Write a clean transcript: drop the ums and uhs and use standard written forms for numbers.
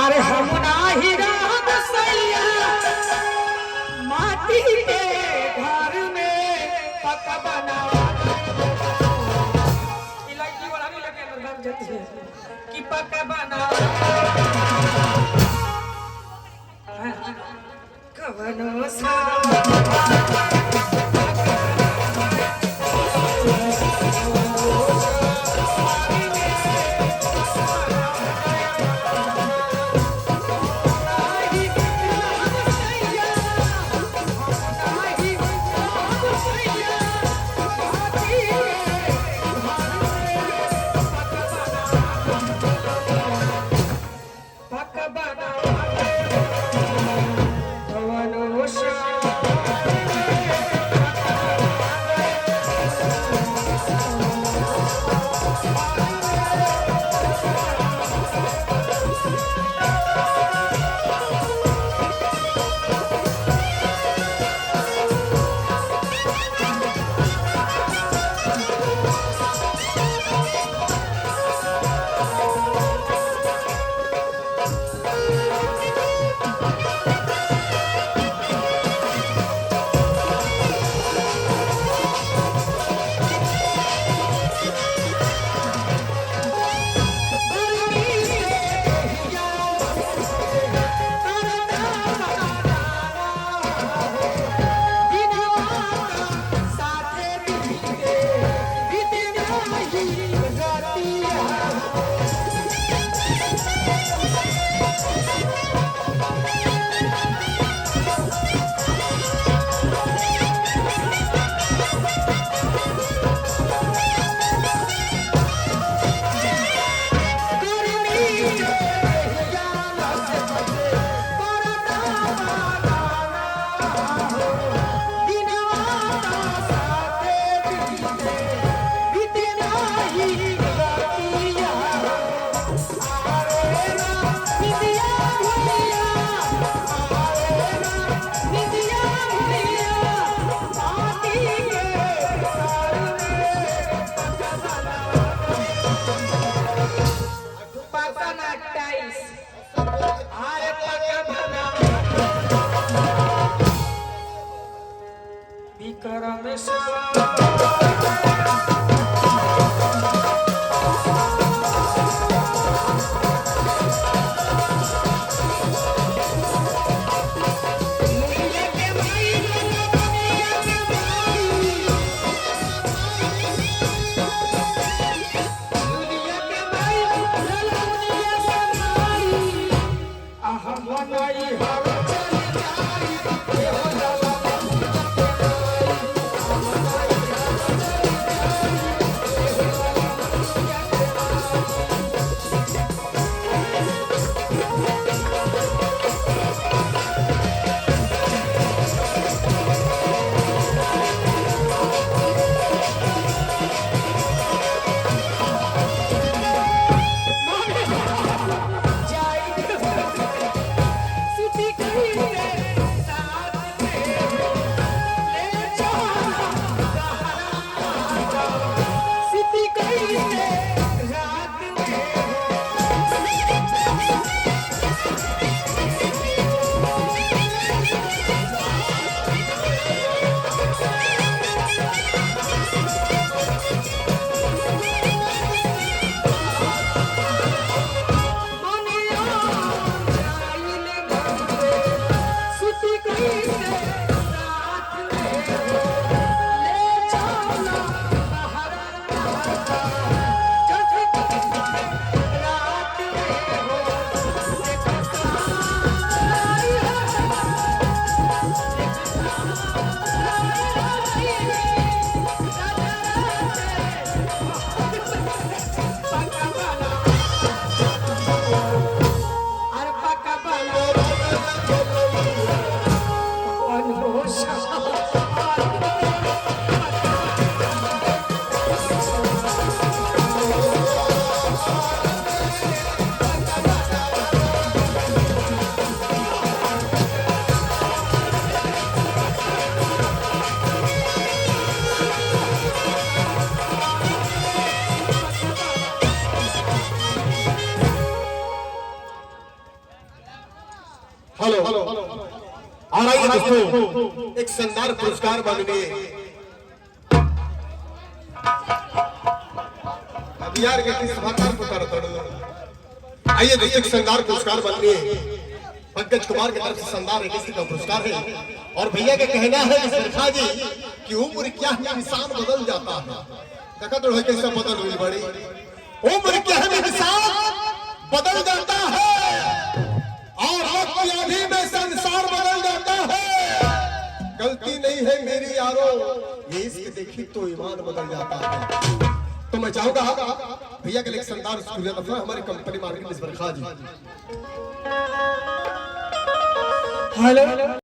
अरे हम नाही राम सैया माटी के घर में पका बना इलाकी वाला भी लगे अंदर जाती है कि पका बना कवनो सा हेलो और आइए दोस्तों एक शानदार पुरस्कार मांगने बिहार के किस भाषा पुकार तोड़ आइए दोस्तों एक शानदार पुरस्कार मांगने पंकज कुमार की तरफ से शानदार एडिसी का पुरस्कार है। और भैया का कहना है कि सरखा जी कि उम्र क्या है इंसान बदल जाता है। देखा तो है कैसा बदल हुई बड़ी उम्र क्या है इंसान बदल जाता है और वक्त की आंधी में संसार बदल जाता है। गलती नहीं है मेरी यारो ये इश्क देखी तो ईमान बदल जाता है। तो मैं चाहूंगा भैया के लिए एक शानदार स्टूडियो दफा हमारी कंपनी मार्केट में सरखा जी। हेलो